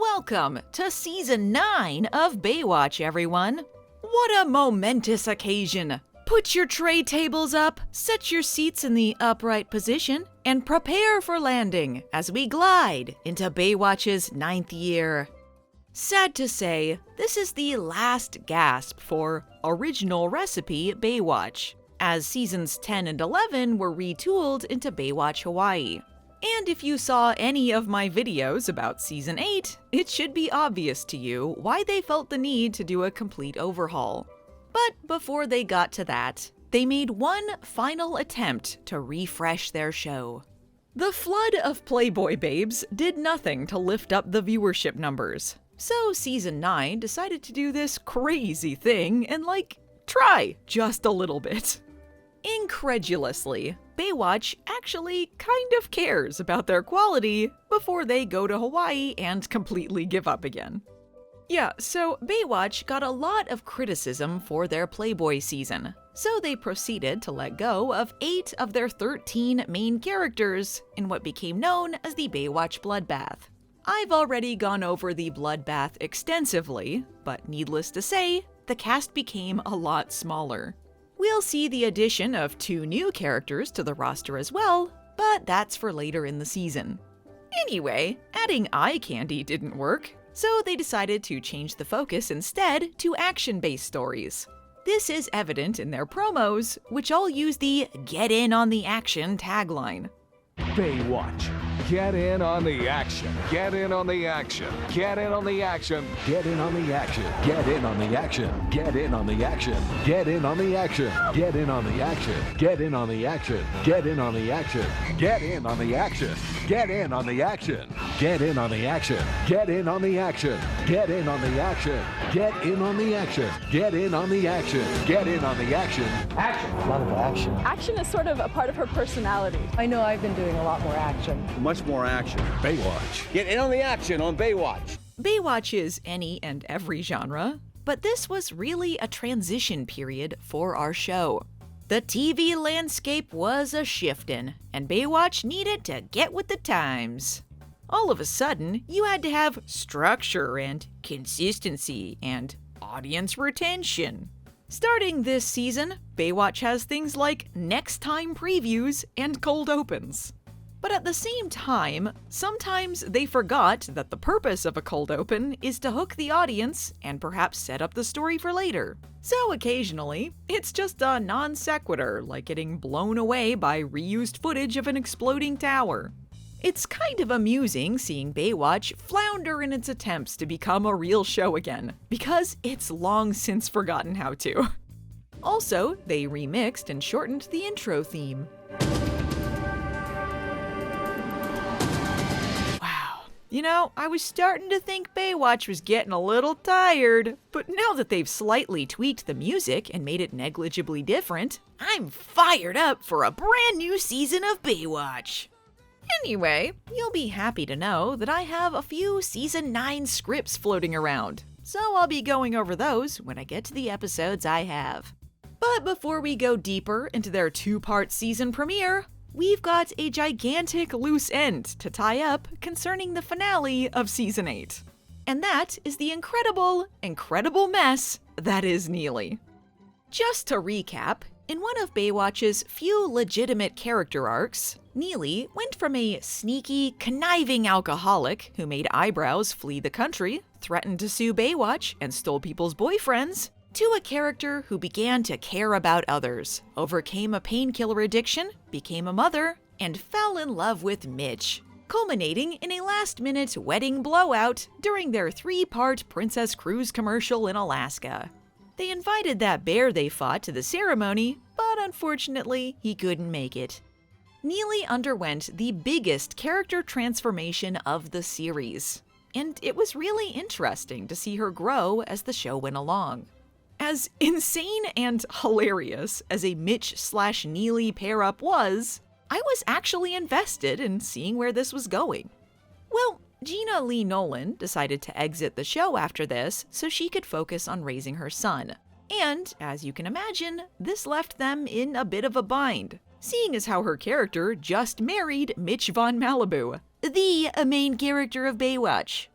Welcome to Season 9 of Baywatch, everyone! What a momentous occasion! Put your tray tables up, set your seats in the upright position, and prepare for landing as we glide into Baywatch's 9th year. Sad to say, this is the last gasp for original recipe Baywatch, as Seasons 10 and 11 were retooled into Baywatch Hawaii. And if you saw any of my videos about Season 8, it should be obvious to you why they felt the need to do a complete overhaul. But before they got to that, they made one final attempt to refresh their show. The flood of Playboy babes did nothing to lift up the viewership numbers, so Season 9 decided to do this crazy thing and try just a little bit. Incredulously, Baywatch actually kind of cares about their quality before they go to Hawaii and completely give up again. Yeah, so Baywatch got a lot of criticism for their Playboy season, so they proceeded to let go of 8 of their 13 main characters in what became known as the Baywatch Bloodbath. I've already gone over the Bloodbath extensively, but needless to say, the cast became a lot smaller. We'll see the addition of 2 new characters to the roster as well, but that's for later in the season. Anyway, adding eye candy didn't work, so they decided to change the focus instead to action-based stories. This is evident in their promos, which all use the "Get in on the action" tagline. Baywatch. Get in on the action. Get in on the action. Get in on the action. Get in on the action. Get in on the action. Get in on the action. Get in on the action. Get in on the action. Get in on the action. Get in on the action. Get in on the action. Get in on the action. Get in on the action. Get in on the action. Get in on the action. Get in on the action. Get in on the action. Get in on the action. Action. A lot of action. Action is sort of a part of her personality. I know I've been doing a lot more action. Much more action. Baywatch. Get in on the action on Baywatch. Baywatch is any and every genre, but this was really a transition period for our show. The TV landscape was a-shiftin', and Baywatch needed to get with the times. All of a sudden, you had to have structure and consistency and audience retention. Starting this season, Baywatch has things like next time previews and cold opens. But at the same time, sometimes they forgot that the purpose of a cold open is to hook the audience and perhaps set up the story for later. So occasionally, it's just a non sequitur, like getting blown away by reused footage of an exploding tower. It's kind of amusing seeing Baywatch flounder in its attempts to become a real show again, because it's long since forgotten how to. Also, they remixed and shortened the intro theme. You know, I was starting to think Baywatch was getting a little tired, but now that they've slightly tweaked the music and made it negligibly different, I'm fired up for a brand new season of Baywatch. Anyway, you'll be happy to know that I have a few Season 9 scripts floating around, so I'll be going over those when I get to the episodes I have. But before we go deeper into their 2-part season premiere, we've got a gigantic loose end to tie up concerning the finale of Season 8. And that is the incredible mess that is Neely. Just to recap, in one of Baywatch's few legitimate character arcs, Neely went from a sneaky, conniving alcoholic who made eyebrows flee the country, threatened to sue Baywatch, and stole people's boyfriends, to a character who began to care about others, overcame a painkiller addiction, became a mother, and fell in love with Mitch, culminating in a last-minute wedding blowout during their 3-part Princess Cruise commercial in Alaska. They invited that bear they fought to the ceremony, but unfortunately, he couldn't make it. Neely underwent the biggest character transformation of the series, and it was really interesting to see her grow as the show went along. As insane and hilarious as a Mitch/Neely pair-up was, I was actually invested in seeing where this was going. Well, Gena Lee Nolin decided to exit the show after this so she could focus on raising her son. And, as you can imagine, this left them in a bit of a bind, seeing as how her character just married Mitch Von Malibu, the main character of Baywatch.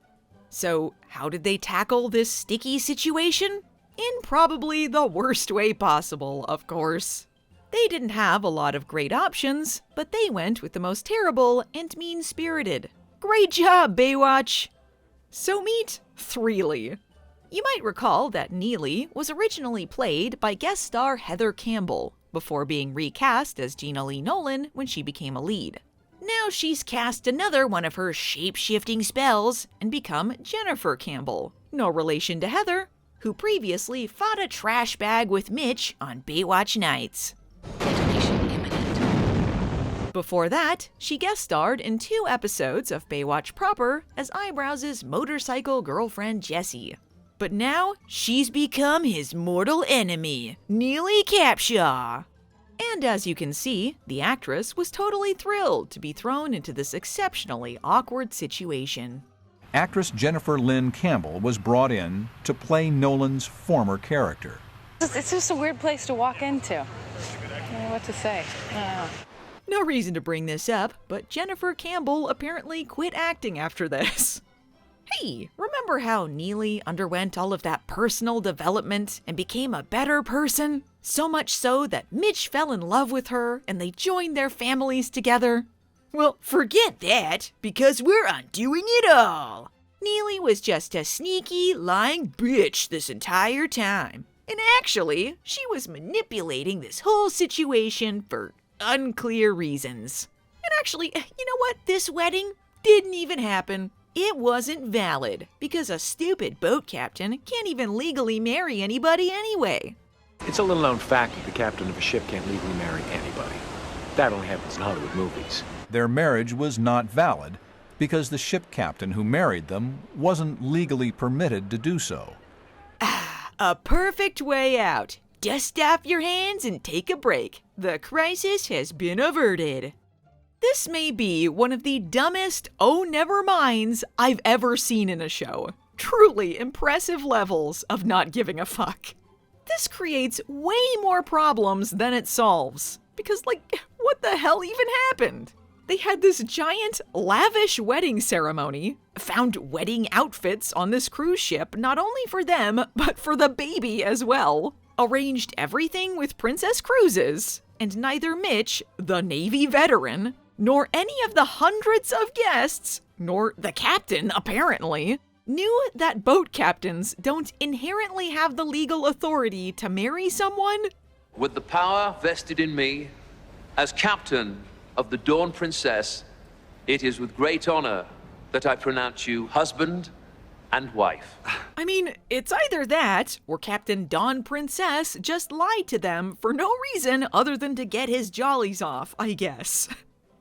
So, how did they tackle this sticky situation? In probably the worst way possible, of course. They didn't have a lot of great options, but they went with the most terrible and mean-spirited. Great job, Baywatch! So meet Threely. You might recall that Neely was originally played by guest star Heather Campbell, before being recast as Gena Nolin when she became a lead. Now she's cast another one of her shape-shifting spells and become Jennifer Campbell, no relation to Heather, who previously fought a trash bag with Mitch on Baywatch nights. Detonation imminent. Before that, she guest starred in 2 episodes of Baywatch proper as Eyebrows' motorcycle girlfriend Jessie. But now, she's become his mortal enemy, Neely Capshaw. And as you can see, the actress was totally thrilled to be thrown into this exceptionally awkward situation. Actress Jennifer Lynn Campbell was brought in to play Nolan's former character. It's just a weird place to walk into. I don't know what to say. No reason to bring this up, but Jennifer Campbell apparently quit acting after this. Hey, remember how Neely underwent all of that personal development and became a better person? So much so that Mitch fell in love with her and they joined their families together? Well, forget that, because we're undoing it all. Neely was just a sneaky, lying bitch this entire time. And actually, she was manipulating this whole situation for unclear reasons. And actually, you know what? This wedding didn't even happen. It wasn't valid, because a stupid boat captain can't even legally marry anybody anyway. It's a little-known fact that the captain of a ship can't legally marry anybody. That only happens in Hollywood movies. Their marriage was not valid because the ship captain who married them wasn't legally permitted to do so. A perfect way out. Dust off your hands and take a break. The crisis has been averted. This may be one of the dumbest oh never minds I've ever seen in a show. Truly impressive levels of not giving a fuck. This creates way more problems than it solves. Because, what the hell even happened? They had this giant, lavish wedding ceremony, found wedding outfits on this cruise ship not only for them, but for the baby as well, arranged everything with Princess Cruises, and neither Mitch, the Navy veteran, nor any of the hundreds of guests, nor the captain, apparently, knew that boat captains don't inherently have the legal authority to marry someone. With the power vested in me as captain of the Dawn Princess, it is with great honor that I pronounce you husband and wife. I mean, it's either that, or Captain Dawn Princess just lied to them for no reason other than to get his jollies off, I guess.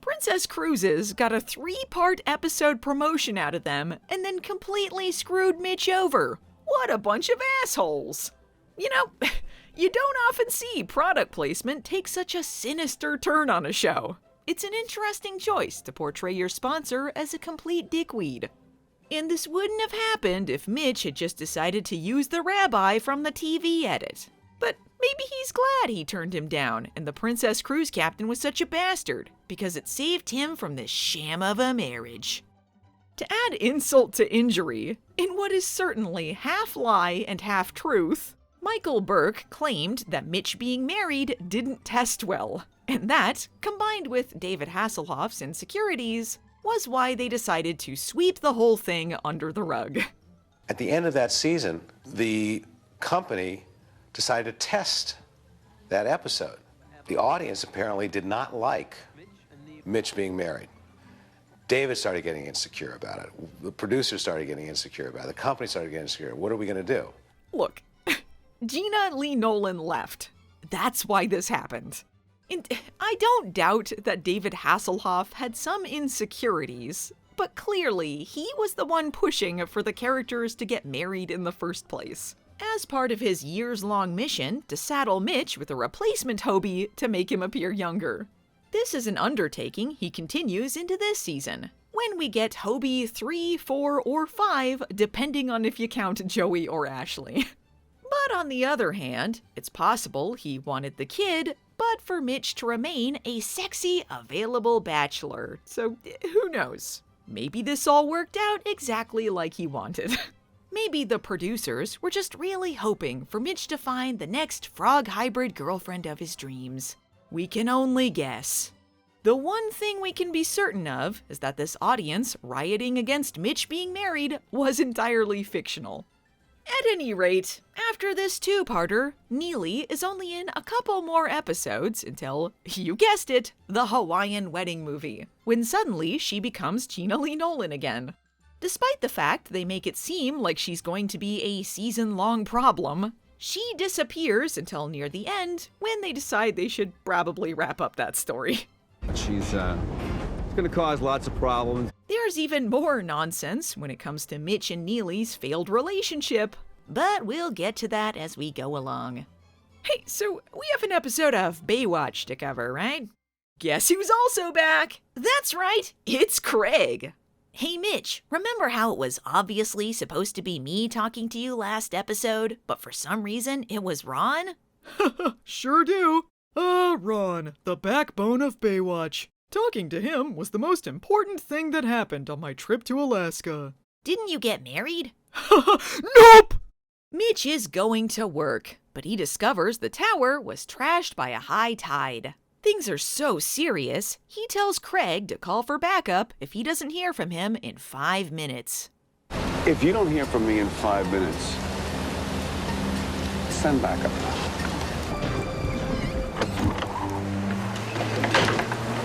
Princess Cruises got a 3-part episode promotion out of them and then completely screwed Mitch over. What a bunch of assholes. You know, you don't often see product placement take such a sinister turn on a show. It's an interesting choice to portray your sponsor as a complete dickweed. And this wouldn't have happened if Mitch had just decided to use the rabbi from the TV edit. But maybe he's glad he turned him down and the Princess Cruise Captain was such a bastard, because it saved him from this sham of a marriage. To add insult to injury, in what is certainly half lie and half truth, Michael Burke claimed that Mitch being married didn't test well, and that, combined with David Hasselhoff's insecurities, was why they decided to sweep the whole thing under the rug. At the end of that season, the company decided to test that episode. The audience apparently did not like Mitch being married. David started getting insecure about it. The producers started getting insecure about it. The company started getting insecure. What are we going to do? Look, Gena Nolin left. That's why this happened. And I don't doubt that David Hasselhoff had some insecurities, but clearly he was the one pushing for the characters to get married in the first place, as part of his years-long mission to saddle Mitch with a replacement Hobie to make him appear younger. This is an undertaking he continues into this season, when we get Hobie 3, 4, or 5, depending on if you count Joey or Ashley. But on the other hand, it's possible he wanted the kid, but for Mitch to remain a sexy, available bachelor, so who knows? Maybe this all worked out exactly like he wanted. Maybe the producers were just really hoping for Mitch to find the next frog hybrid girlfriend of his dreams. We can only guess. The one thing we can be certain of is that this audience rioting against Mitch being married was entirely fictional. At any rate, after this two-parter, Neely is only in a couple more episodes until, you guessed it, the Hawaiian wedding movie, when suddenly she becomes Gena Nolin again. Despite the fact they make it seem like she's going to be a season-long problem, she disappears until near the end when they decide they should probably wrap up that story. She's gonna cause lots of problems. There's even more nonsense when it comes to Mitch and Neely's failed relationship, but we'll get to that as we go along. Hey, so we have an episode of Baywatch to cover, right? Guess who's also back? That's right, it's Craig. Hey Mitch, remember how it was obviously supposed to be me talking to you last episode, but for some reason it was Ron? Sure do. Ron, the backbone of Baywatch. Talking to him was the most important thing that happened on my trip to Alaska. Didn't you get married? Nope! Mitch is going to work, but he discovers the tower was trashed by a high tide. Things are so serious, he tells Craig to call for backup if he doesn't hear from him in 5 minutes. If you don't hear from me in 5 minutes, send backup.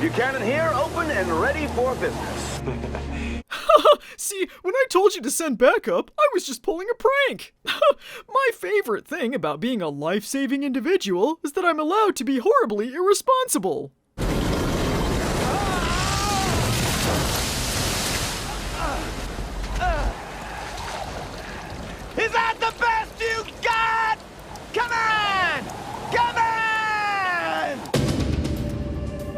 Buchanan here, open and ready for business. See, when I told you to send backup, I was just pulling a prank. My favorite thing about being a life-saving individual is that I'm allowed to be horribly irresponsible. Is that the best you got? Come on! Come on!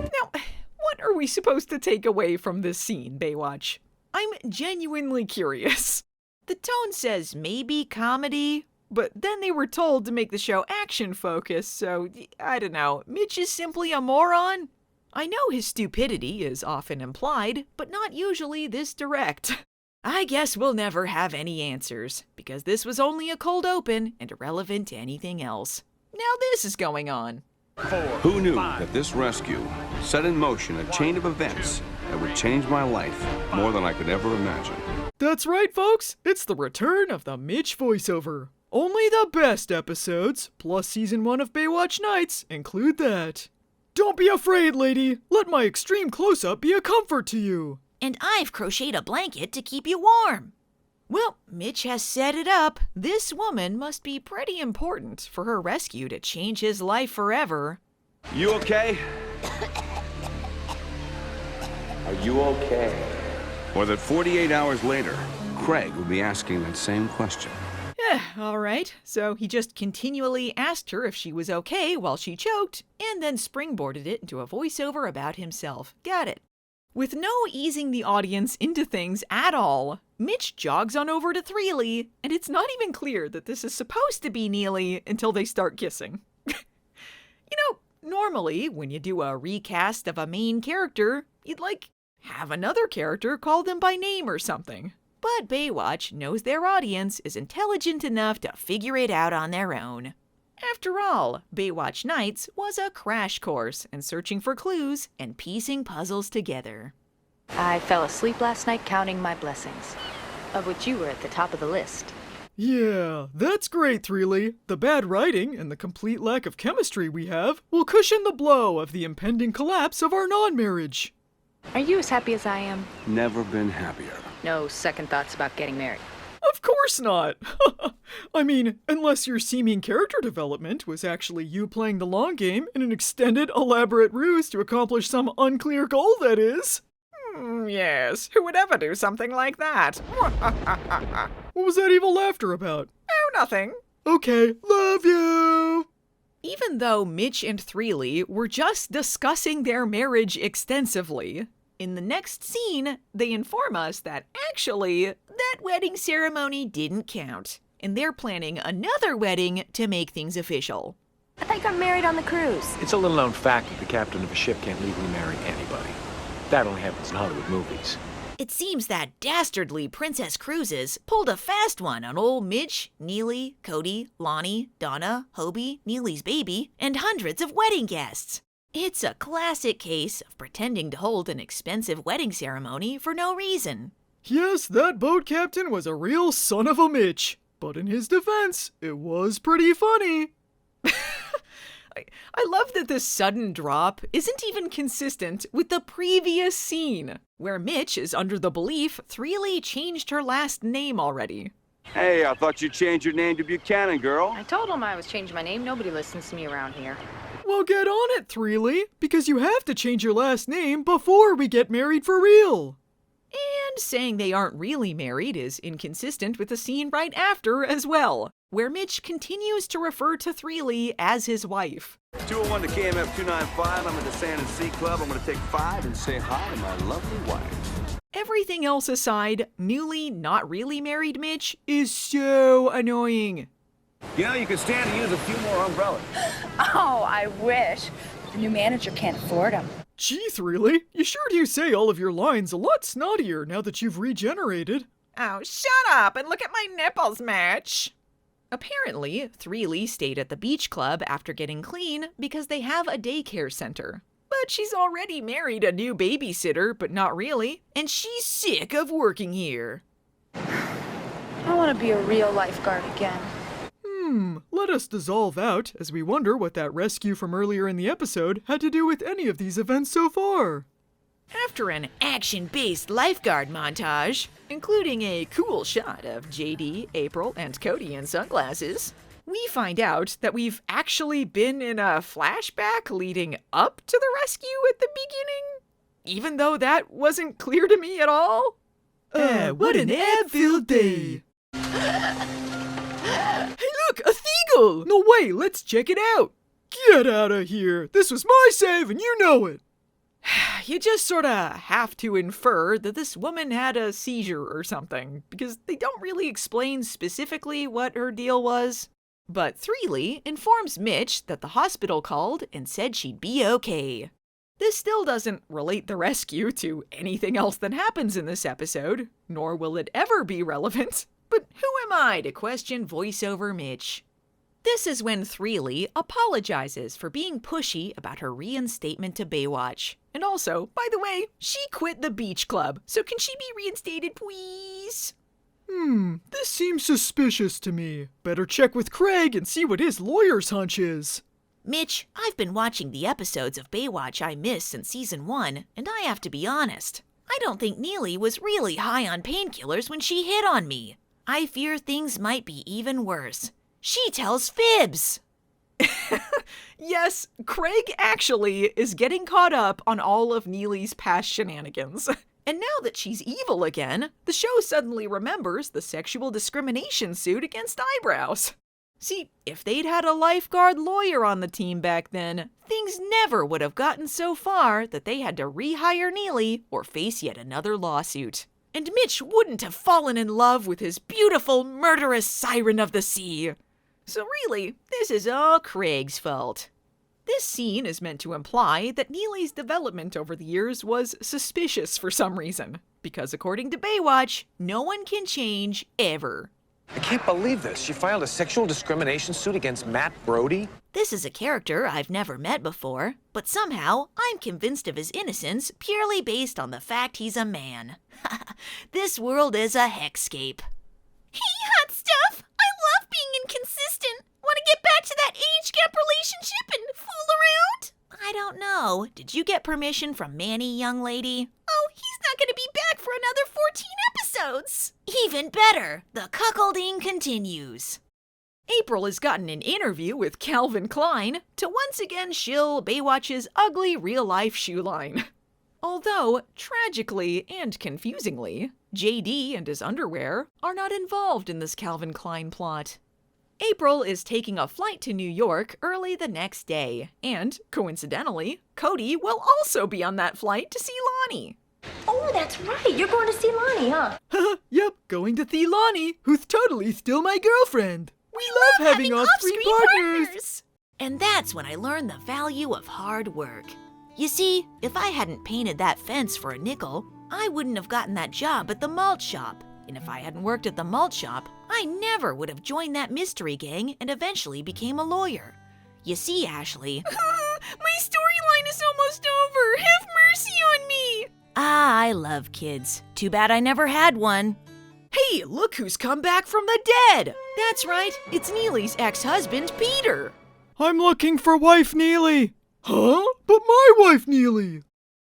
Now, what are we supposed to take away from this scene, Baywatch? I'm genuinely curious. The tone says maybe comedy, but then they were told to make the show action-focused, so I don't know. Mitch is simply a moron? I know his stupidity is often implied, but not usually this direct. I guess we'll never have any answers, because this was only a cold open and irrelevant to anything else. Now this is going on. Who knew that this rescue set in motion a chain of events that would change my life more than I could ever imagine? That's right, folks. It's the return of the Mitch voiceover. Only the best episodes, plus Season 1 of Baywatch Nights, include that. Don't be afraid, lady. Let my extreme close-up be a comfort to you. And I've crocheted a blanket to keep you warm. Well, Mitch has set it up. This woman must be pretty important for her rescue to change his life forever. You okay? Are you okay? Or that 48 hours later, Craig would be asking that same question. All right. So he just continually asked her if she was okay while she choked, and then springboarded it into a voiceover about himself. Got it. With no easing the audience into things at all, Mitch jogs on over to Threely, and it's not even clear that this is supposed to be Neely until they start kissing. Normally, when you do a recast of a main character, you'd have another character call them by name or something. But Baywatch knows their audience is intelligent enough to figure it out on their own. After all, Baywatch Nights was a crash course in searching for clues and piecing puzzles together. I fell asleep last night counting my blessings, of which you were at the top of the list. Yeah, that's great, Threely. The bad writing and the complete lack of chemistry we have will cushion the blow of the impending collapse of our non-marriage. Are you as happy as I am? Never been happier. No second thoughts about getting married. Of course not! I mean, unless your seeming character development was actually you playing the long game in an extended, elaborate ruse to accomplish some unclear goal, that is. Yes, who would ever do something like that? What was that evil laughter about? Oh, nothing. Okay, love you! Even though Mitch and Threely were just discussing their marriage extensively, in the next scene, they inform us that actually, that wedding ceremony didn't count, and they're planning another wedding to make things official. I think I'm married on the cruise. It's a little-known fact that the captain of a ship can't legally marry anybody. That only happens in Hollywood movies. It seems that dastardly Princess Cruises pulled a fast one on old Mitch, Neely, Cody, Lonnie, Donna, Hobie, Neely's baby, and hundreds of wedding guests. It's a classic case of pretending to hold an expensive wedding ceremony for no reason. Yes, that boat captain was a real son of a Mitch. But in his defense, it was pretty funny. I love that this sudden drop isn't even consistent with the previous scene, where Mitch is under the belief Threely changed her last name already. Hey, I thought you changed your name to Buchanan, girl. I told him I was changing my name. Nobody listens to me around here. Well, get on it, Threely, because you have to change your last name before we get married for real. And saying they aren't really married is inconsistent with the scene right after as well, where Mitch continues to refer to Threely as his wife. 201 to KMF 295. I'm at the Sand and Sea Club. I'm going to take 5 and say hi to my lovely wife. Everything else aside, newly not really married Mitch is so annoying. You know, you could stand to use a few more umbrellas. Oh, I wish. The new manager can't afford them. Gee, Threely, you sure do say all of your lines a lot snottier now that you've regenerated. Oh, shut up and look at my nipples, Mitch. Apparently, Threely stayed at the beach club after getting clean because they have a daycare center. But she's already married a new babysitter, but not really, and she's sick of working here. I want to be a real lifeguard again. Let us dissolve out as we wonder what that rescue from earlier in the episode had to do with any of these events so far. After an action-based lifeguard montage, including a cool shot of JD, April, and Cody in sunglasses, we find out that we've actually been in a flashback leading up to the rescue at the beginning, even though that wasn't clear to me at all. What an ab-filled day! Hey look, a seagull! No way, let's check it out! Get out of here! This was my save and you know it! You just sorta have to infer that this woman had a seizure or something, because they don't really explain specifically what her deal was. But Threely informs Mitch that the hospital called and said she'd be okay. This still doesn't relate the rescue to anything else that happens in this episode, nor will it ever be relevant. But who am I to question voiceover Mitch? This is when Threely apologizes for being pushy about her reinstatement to Baywatch. And also, by the way, she quit the beach club, so can she be reinstated, please? This seems suspicious to me. Better check with Craig and see what his lawyer's hunch is. Mitch, I've been watching the episodes of Baywatch I missed since season 1, and I have to be honest. I don't think Neely was really high on painkillers when she hit on me. I fear things might be even worse. She tells fibs! Yes, Craig actually is getting caught up on all of Neely's past shenanigans. And now that she's evil again, the show suddenly remembers the sexual discrimination suit against eyebrows. See, if they'd had a lifeguard lawyer on the team back then, things never would have gotten so far that they had to rehire Neely or face yet another lawsuit. And Mitch wouldn't have fallen in love with his beautiful, murderous siren of the sea. So really, this is all Craig's fault. This scene is meant to imply that Neely's development over the years was suspicious for some reason, because according to Baywatch, no one can change ever. I can't believe this. She filed a sexual discrimination suit against Matt Brody? This is a character I've never met before, but somehow I'm convinced of his innocence purely based on the fact he's a man. This world is a hexscape. Hey, hot stuff! I love being inconsistent! Want to get back to that age gap relationship and fool around? I don't know. Did you get permission from Manny, young lady? Oh, he's not going to be back for another 14 episodes! Even better, the cuckolding continues. April has gotten an interview with Calvin Klein to once again shill Baywatch's ugly real-life shoe line. Although, tragically and confusingly, JD and his underwear are not involved in this Calvin Klein plot. April is taking a flight to New York early the next day, and, coincidentally, Cody will also be on that flight to see Lonnie. Oh, that's right. You're going to see Lonnie, huh? Yep, going to see Lonnie, who's totally still my girlfriend. We love having off-screen partners. And that's when I learned the value of hard work. You see, if I hadn't painted that fence for a nickel, I wouldn't have gotten that job at the malt shop. And if I hadn't worked at the malt shop, I never would have joined that mystery gang and eventually became a lawyer. You see, Ashley... My storyline is almost over. Have mercy on me. I love kids. Too bad I never had one. Hey, look who's come back from the dead. That's right. It's Neely's ex-husband, Peter. I'm looking for wife Neely. Huh? But my wife Neely.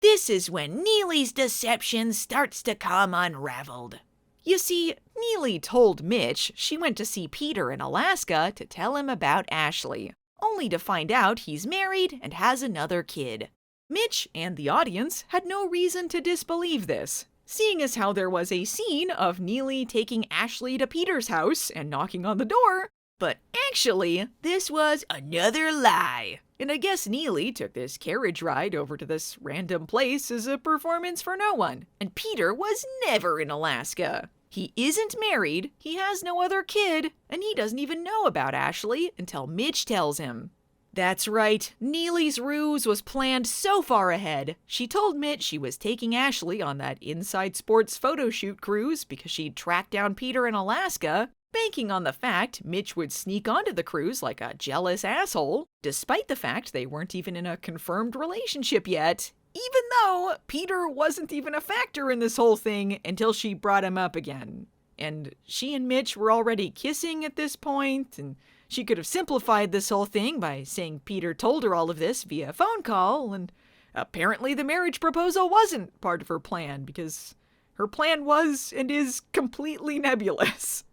This is when Neely's deception starts to come unraveled. You see, Neely told Mitch she went to see Peter in Alaska to tell him about Ashley, only to find out he's married and has another kid. Mitch and the audience had no reason to disbelieve this, seeing as how there was a scene of Neely taking Ashley to Peter's house and knocking on the door. But actually, this was another lie. And I guess Neely took this carriage ride over to this random place as a performance for no one. And Peter was never in Alaska. He isn't married, he has no other kid, and he doesn't even know about Ashley until Mitch tells him. That's right, Neely's ruse was planned so far ahead. She told Mitch she was taking Ashley on that Inside Sports photo shoot cruise because she'd tracked down Peter in Alaska, banking on the fact Mitch would sneak onto the cruise like a jealous asshole, despite the fact they weren't even in a confirmed relationship yet. Even though Peter wasn't even a factor in this whole thing until she brought him up again. And she and Mitch were already kissing at this point, and she could have simplified this whole thing by saying Peter told her all of this via phone call, and apparently the marriage proposal wasn't part of her plan, because her plan was and is completely nebulous.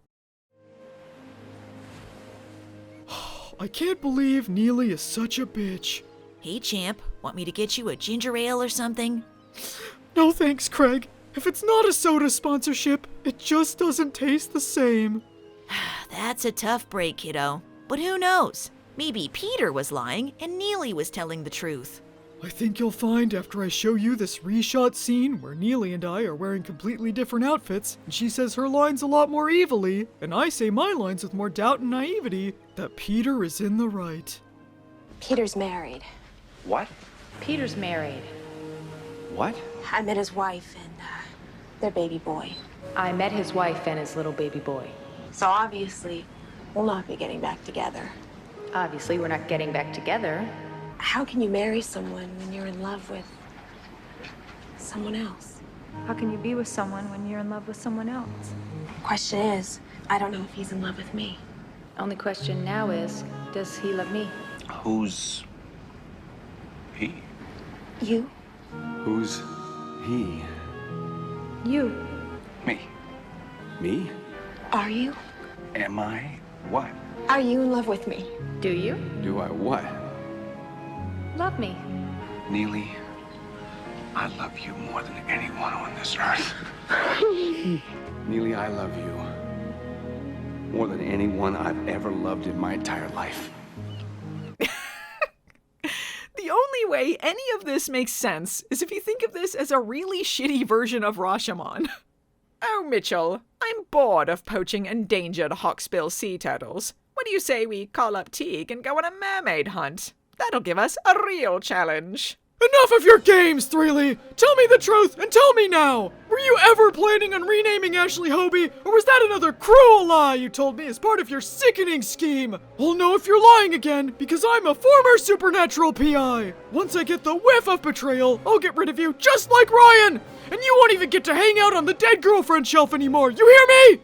I can't believe Neely is such a bitch. Hey, champ, want me to get you a ginger ale or something? No thanks, Craig. If it's not a soda sponsorship, it just doesn't taste the same. That's a tough break, kiddo. But who knows? Maybe Peter was lying and Neely was telling the truth. I think you'll find after I show you this reshot scene where Neely and I are wearing completely different outfits, and she says her lines a lot more evilly, and I say my lines with more doubt and naivety, that Peter is in the right. Peter's married. What? Peter's married. What? I met his wife and their baby boy. I met his wife and his little baby boy. So obviously, we'll not be getting back together. Obviously, we're not getting back together. How can you marry someone when you're in love with someone else? How can you be with someone when you're in love with someone else? Question is, I don't know if he's in love with me. Only question now is, does he love me? Who's he? You? Who's he? You. Me. Me? Are you? Am I what? Are you in love with me? Do you? Do I what? Love me. Neely, I love you more than anyone on this earth. Neely, I love you more than anyone I've ever loved in my entire life. The only way any of this makes sense is if you think of this as a really shitty version of Rashomon. Oh, Mitchell, I'm bored of poaching endangered hawksbill sea turtles. What do you say we call up Teague and go on a mermaid hunt? That'll give us a real challenge. Enough of your games, Threely! Tell me the truth, and tell me now! Were you ever planning on renaming Ashley Hobie, or was that another cruel lie you told me as part of your sickening scheme? I'll know if you're lying again, because I'm a former supernatural PI! Once I get the whiff of betrayal, I'll get rid of you just like Ryan! And you won't even get to hang out on the dead girlfriend shelf anymore, you hear me?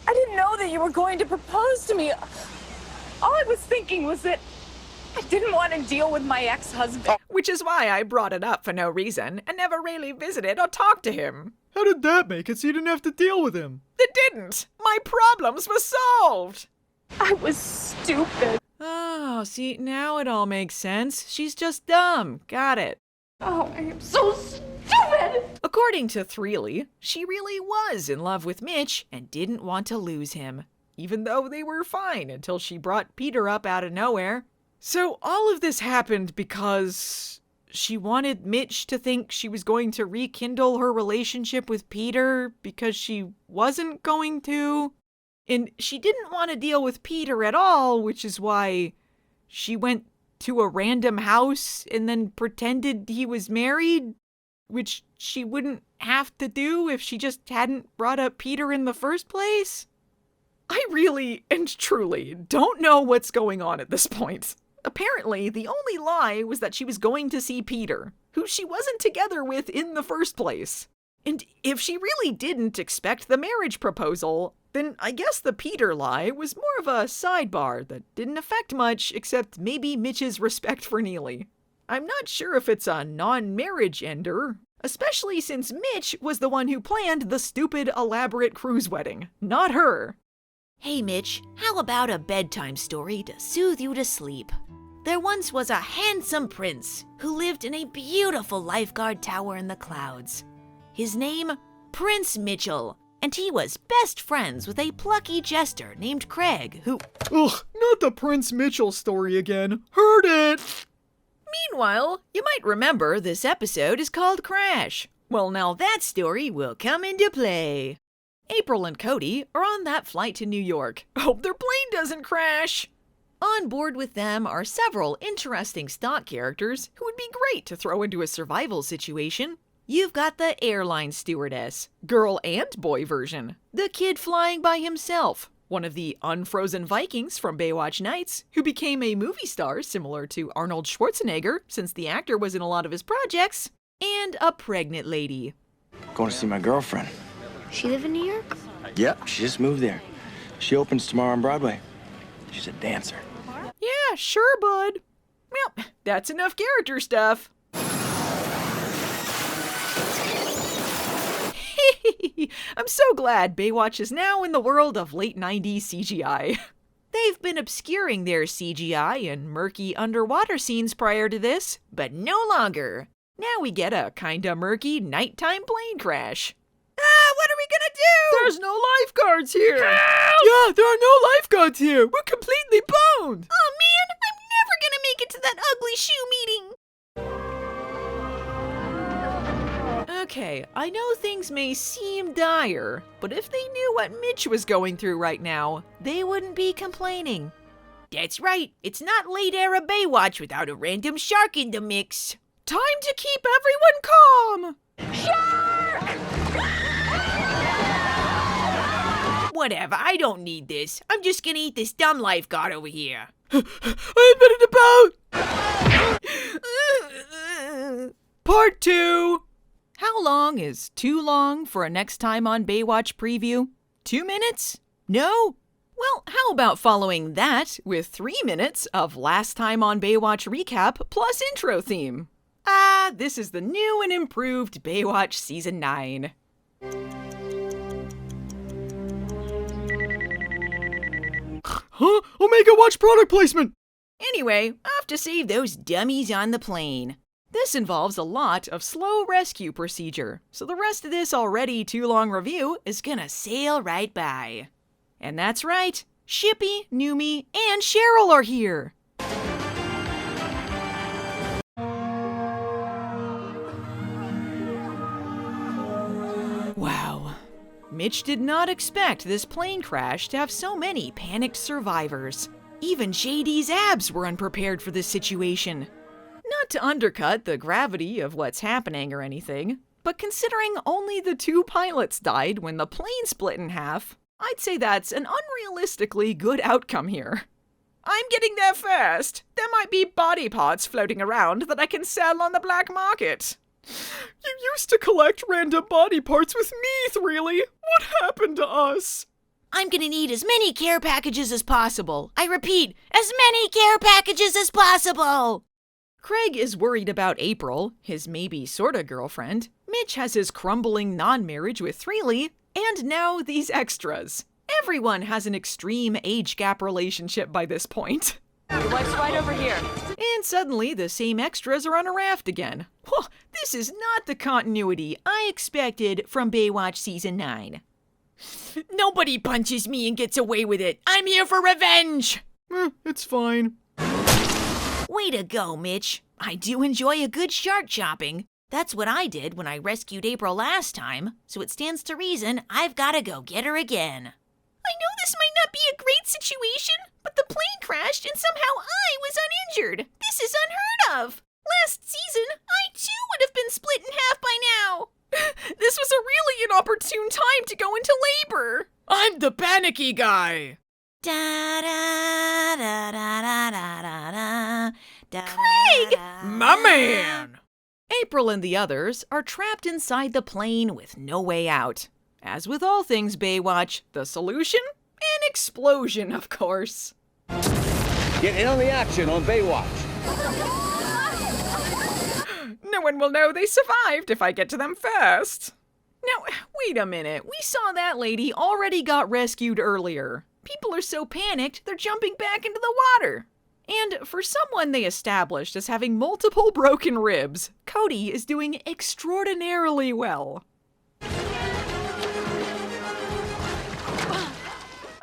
I didn't know that you were going to propose to me. All I was thinking was that I didn't want to deal with my ex-husband. Which is why I brought it up for no reason and never really visited or talked to him. How did that make it so you didn't have to deal with him? It didn't. My problems were solved. I was stupid. Oh, see, now it all makes sense. She's just dumb. Got it. Oh, I am so stupid! According to Threely, she really was in love with Mitch and didn't want to lose him, even though they were fine until she brought Peter up out of nowhere. So all of this happened because she wanted Mitch to think she was going to rekindle her relationship with Peter because she wasn't going to. And she didn't want to deal with Peter at all, which is why she went to a random house and then pretended he was married, which she wouldn't have to do if she just hadn't brought up Peter in the first place? I really and truly don't know what's going on at this point. Apparently, the only lie was that she was going to see Peter, who she wasn't together with in the first place. And if she really didn't expect the marriage proposal, then I guess the Peter lie was more of a sidebar that didn't affect much except maybe Mitch's respect for Neely. I'm not sure if it's a non-marriage ender, especially since Mitch was the one who planned the stupid, elaborate cruise wedding, not her. Hey Mitch, how about a bedtime story to soothe you to sleep? There once was a handsome prince who lived in a beautiful lifeguard tower in the clouds. His name, Prince Mitchell, and he was best friends with a plucky jester named Craig who— Ugh, not the Prince Mitchell story again. Heard it! Meanwhile, you might remember this episode is called Crash. Well, now that story will come into play. April and Cody are on that flight to New York. Hope their plane doesn't crash. On board with them are several interesting stock characters who would be great to throw into a survival situation. You've got the airline stewardess, girl and boy version, the kid flying by himself, one of the unfrozen Vikings from Baywatch Nights, who became a movie star similar to Arnold Schwarzenegger since the actor was in a lot of his projects, and a pregnant lady. Going to see my girlfriend. She live in New York? Yep, she just moved there. She opens tomorrow on Broadway. She's a dancer. Yeah, sure, bud. Well, that's enough character stuff. I'm so glad Baywatch is now in the world of late 90s CGI. They've been obscuring their CGI and murky underwater scenes prior to this, but no longer. Now we get a kinda murky nighttime plane crash. What are we gonna do? There's no lifeguards here! Help! Yeah, there are no lifeguards here! We're completely boned! Oh man, I'm never gonna make it to that ugly shoe meeting! Okay, I know things may seem dire, but if they knew what Mitch was going through right now, they wouldn't be complaining. That's right, it's not late era Baywatch without a random shark in the mix. Time to keep everyone calm! Shark! Whatever, I don't need this. I'm just gonna eat this dumb lifeguard over here. I invented a boat! Part 2! How long is too long for a next time on Baywatch preview? 2 minutes? No? Well, how about following that with 3 minutes of last time on Baywatch recap plus intro theme? This is the new and improved Baywatch Season 9. Huh? Omega Watch product placement! Anyway, off to save those dummies on the plane. This involves a lot of slow rescue procedure, so the rest of this already too long review is gonna sail right by. And that's right, Shippy, Newman, and Cheryl are here. Wow. Mitch did not expect this plane crash to have so many panicked survivors. Even JD's abs were unprepared for this situation. Not to undercut the gravity of what's happening or anything, but considering only the 2 pilots died when the plane split in half, I'd say that's an unrealistically good outcome here. I'm getting there first. There might be body parts floating around that I can sell on the black market. You used to collect random body parts with me, Threely. What happened to us? I'm gonna need as many care packages as possible. I repeat, as many care packages as possible! Craig is worried about April, his maybe sorta girlfriend. Mitch has his crumbling non-marriage with Threely, and now these extras. Everyone has an extreme age gap relationship by this point. Your wife's right over here. And suddenly the same extras are on a raft again. Whew, this is not the continuity I expected from Baywatch Season 9. Nobody punches me and gets away with it. I'm here for revenge! It's fine. Way to go, Mitch. I do enjoy a good shark chopping. That's what I did when I rescued April last time, so it stands to reason I've gotta go get her again. I know this might not be a great situation, but the plane crashed and somehow I was uninjured. This is unheard of. Last season, I too would have been split in half by now. This was a really inopportune time to go into labor. I'm the panicky guy. Craig! My man! April and the others are trapped inside the plane with no way out. As with all things Baywatch, the solution? An explosion, of course. Get in on the action on Baywatch. No one will know they survived if I get to them first. Now, wait a minute. We saw that lady already got rescued earlier. People are so panicked, they're jumping back into the water. And for someone they established as having multiple broken ribs, Cody is doing extraordinarily well.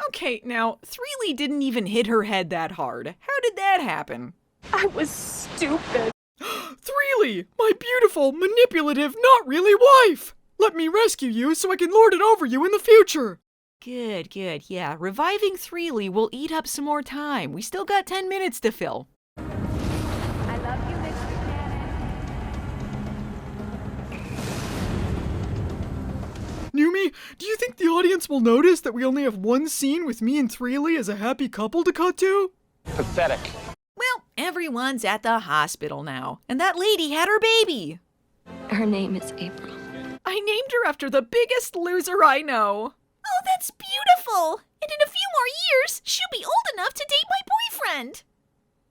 Okay, now, Threely didn't even hit her head that hard. How did that happen? I was stupid. Threely, my beautiful, manipulative, not really wife! Let me rescue you so I can lord it over you in the future! Good, good. Yeah, reviving Threely will eat up some more time. We still got 10 minutes to fill. I love you, Mitch Buchanan. Newman, do you think the audience will notice that we only have one scene with me and Threely as a happy couple to cut to? Pathetic. Well, everyone's at the hospital now, and that lady had her baby. Her name is April. I named her after the biggest loser I know. Oh, that's beautiful! And in a few more years, she'll be old enough to date my boyfriend.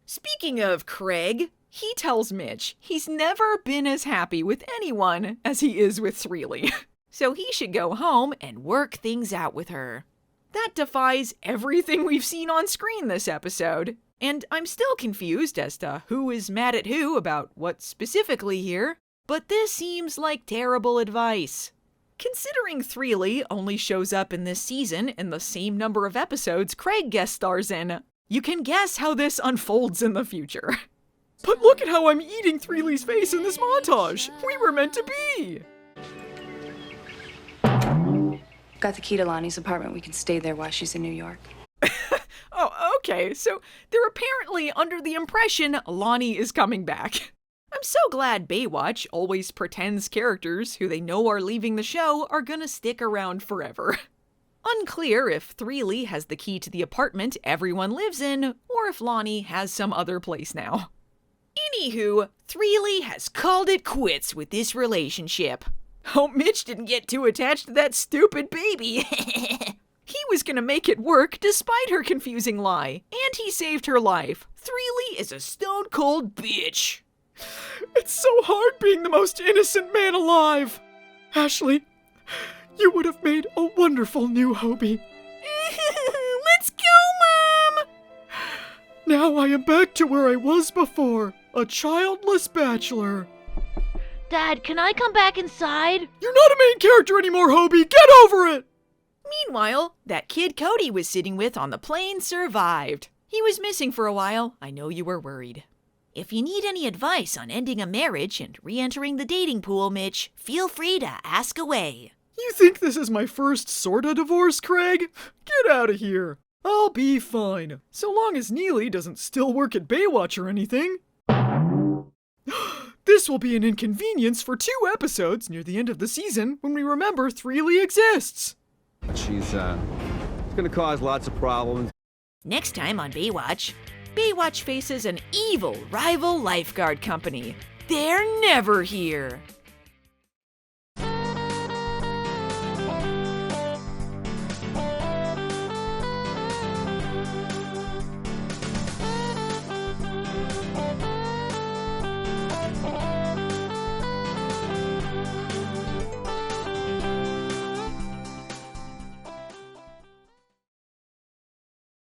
Speaking of Craig, he tells Mitch he's never been as happy with anyone as he is with Threely. So he should go home and work things out with her. That defies everything we've seen on screen this episode. And I'm still confused as to who is mad at who about what specifically here, but this seems like terrible advice. Considering Threely only shows up in this season in the same number of episodes Craig guest stars in, you can guess how this unfolds in the future. But look at how I'm eating Threely's face in this montage! We were meant to be! Got the key to Lonnie's apartment. We can stay there while she's in New York. Oh, okay, so they're apparently under the impression Lonnie is coming back. I'm so glad Baywatch always pretends characters who they know are leaving the show are gonna stick around forever. Unclear if Threely has the key to the apartment everyone lives in, or if Lonnie has some other place now. Anywho, Threely has called it quits with this relationship. Hope Mitch didn't get too attached to that stupid baby. He was gonna make it work despite her confusing lie, and he saved her life. Threely is a stone-cold bitch. It's so hard being the most innocent man alive. Ashley, you would have made a wonderful new Hobie. Let's go, Mom! Now I am back to where I was before, a childless bachelor. Dad, can I come back inside? You're not a main character anymore, Hobie! Get over it! Meanwhile, that kid Cody was sitting with on the plane survived. He was missing for a while. I know you were worried. If you need any advice on ending a marriage and re-entering the dating pool, Mitch, feel free to ask away. You think this is my first sorta divorce, Craig? Get out of here. I'll be fine, so long as Neely doesn't still work at Baywatch or anything. This will be an inconvenience for 2 episodes near the end of the season when we remember Threely exists. She's, gonna cause lots of problems. Next time on Baywatch, Baywatch faces an evil rival lifeguard company. They're never here.